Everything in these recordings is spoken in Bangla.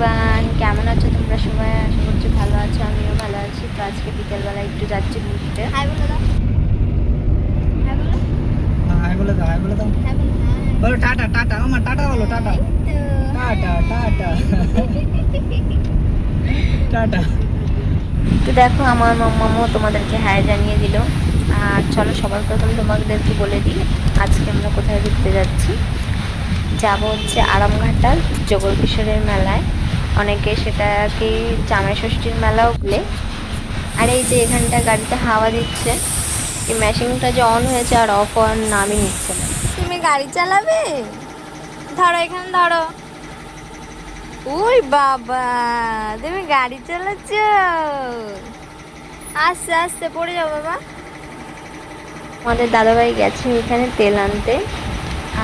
এভরিওয়ান, কেমন আছো তোমরা সবাই? আশা করছি ভালো আছো, আমিও ভালো আছি। তো আজকে বিকেলবেলা একটু যাচ্ছি ঘুরতে। হাই বলে দাও, হাই বলো, হাই বলে দাও, হাই বলে দাও, হাই বলো, হাই। বলো টাটা টাটা, আমার টাটা বলো, টাটা এই তো, টাটা টাটা টাটা। তো দেখো আমার মাম্মামও তোমাদেরকে হ্যাঁ জানিয়ে দিল। আর চলো সবার প্রথম তোমাদেরকে বলে দিই আজকে আমরা কোথায় ঘুরতে যাচ্ছি। যাব হচ্ছে আরামঘাটার জগর কিশোরের মেলায়। অনেকে সেটাকে জামাই ষষ্ঠীর মেলাও বলে। আর এই যে এখানটা গাড়িতে হাওয়া দিচ্ছে, এই মেশিনটা যে অন হয়েছে আর অফ হওয়ার নামই নিচ্ছে না। তুমি গাড়ি চালাবে? ধরো, এখানে ধরো। ওই বাবা, তুমি গাড়ি চালাচ্ছ? আস্তে আস্তে পড়ে যাও বাবা। আমাদের দাদাভাই গেছে এখানে তেল আনতে,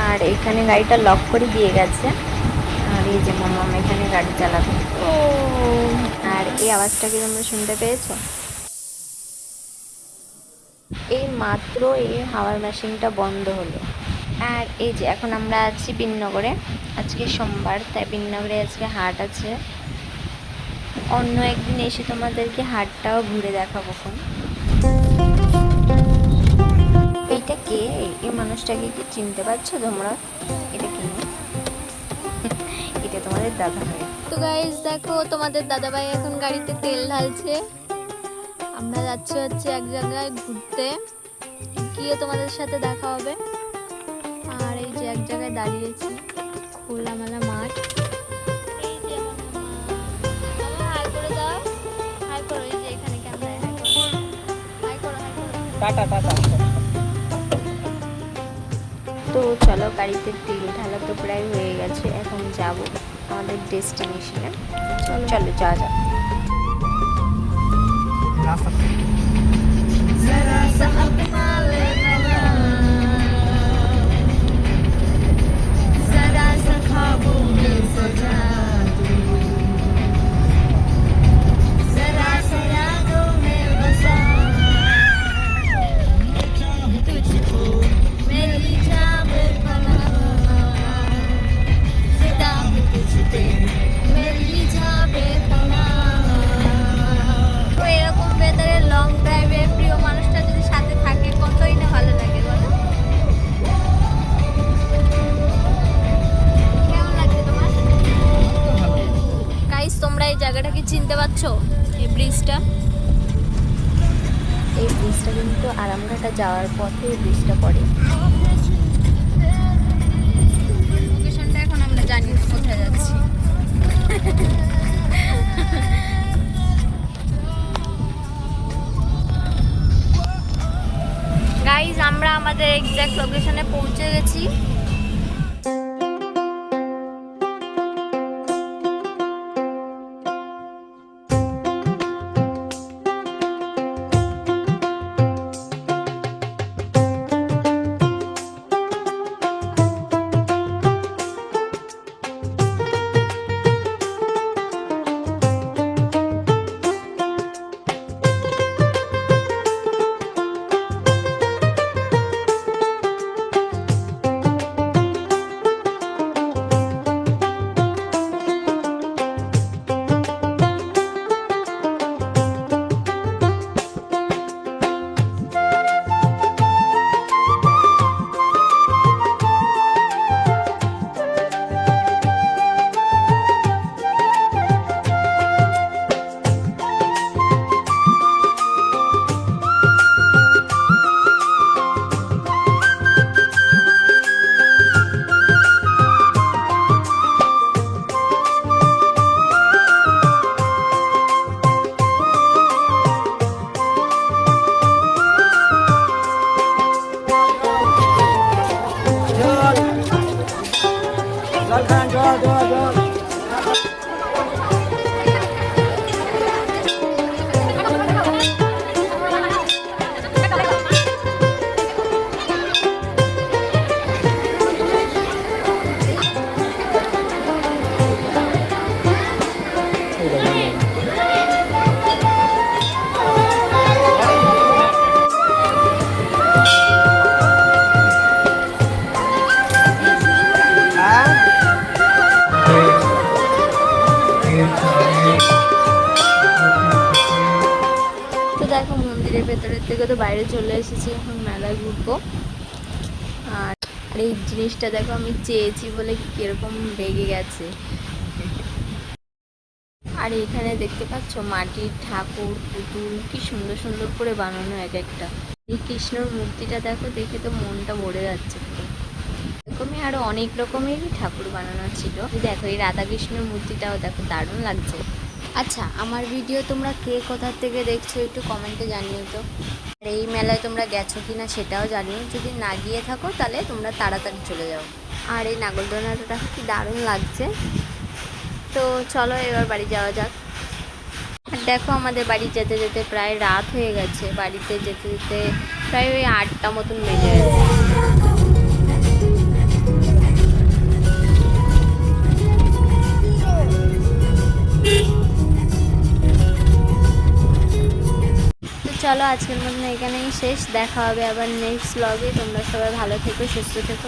আর এখানে গাড়িটা লক করে দিয়ে গেছে। আর এই যে মাম্মাম এখানে গাড়ি চালাবে। ও, আর এই আওয়াজটা কি তোমরা শুনতে পেয়েছো? এই মাত্র এই হাওয়ার মেশিনটা বন্ধ হলো। আর এই যে এখন আমরা আছি বিননগরে। আজকে সোমবার, তাই বিননগরে আজকে হাট আছে। অন্য একদিন এসে তোমাদেরকে হাটটাও ঘুরে দেখাবো। এইটা কে? এই মানুষটাকে কি চিনতে পারছো তোমরা? এটা কে? এটা তোমাদের দাদা ভাই। তো গাইস দেখো, তোমাদের দাদাভাই এখন গাড়িতে তেল ঢালছে। আমরা যাচ্ছি হচ্ছে এক জায়গায় ঘুরতে, গিয়ে তোমাদের সাথে দেখা হবে। আর এই যে এক জায়গায় দাঁড়িয়েছি, খোলামেলা মাঠ। এই যে আমার মামা হাই করে দাও, হাই করো। এই যে এখানে ক্যামেরায় হাই করো, হাই করো, হাই করো। Tata tata. তো চলো, গাড়িতে তেল ঢালা তো প্রায় হয়ে গেছে, এখন যাব আমাদের ডেস্টিনেশনে। চলো যাওয়া যাক। রাস্তা তো এরকম ওয়েদারে লং ড্রাইভে প্রিয় মানুষটা যদি সাথে থাকে, কতই না ভালো লাগে বলো। কেমন লাগছে তোমার? গাইস, তোমরা এই জায়গাটা কি চিনতে পারছো? এই ব্রিজটা, এই ব্রিজটা কিন্তু আরামঘাটা যাওয়ার পথে এই ব্রিজটা পড়ে। লোকেশনটা এখন আমরা জানি না কোথায় যাচ্ছি। গাইস, আমরা আমাদের এক্সাক্ট লোকেশনে পৌঁছে গেছি। ভেতরের থেকে তো বাইরে চলে এসেছি, এখন মেলায় ঘুরবো। আর এই জিনিসটা দেখো, আমি চেয়েছি বলে কিরকম রেগে গেছে। আর এখানে দেখতে পাচ্ছ মাটির ঠাকুর পুতুল কি সুন্দর সুন্দর করে বানানো এক একটা। এই কৃষ্ণর মূর্তিটা দেখো, দেখে তো মনটা ভরে যাচ্ছে পুরো। এরকমই আরো অনেক রকমেরই ঠাকুর বানানো ছিল। দেখো এই রাধা কৃষ্ণের মূর্তিটাও দেখো, দারুণ লাগছে। আচ্ছা, আমার ভিডিও তোমরা কে কোথা থেকে দেখছো একটু কমেন্টে জানিও তো। আর এই মেলায় তোমরা গেছো কিনা সেটাও জানিও। যদি না গিয়ে থাকো তাহলে তোমরা তাড়াতাড়ি চলে যাও। আর এই নাগরদোলনাটা দেখো কি দারুণ লাগছে। তো চলো এবার বাড়ি যাওয়া যাক। আর দেখো আমাদের বাড়ি যেতে যেতে প্রায় রাত হয়ে গেছে। বাড়িতে যেতে যেতে প্রায় ওই 8টা মতন বেজে গেছে। তো চলো আজকের মতন এখানেই শেষ। দেখা হবে আবার নেক্সট ব্লগে। তোমরা সবাই ভালো থেকো, সুস্থ থেকো।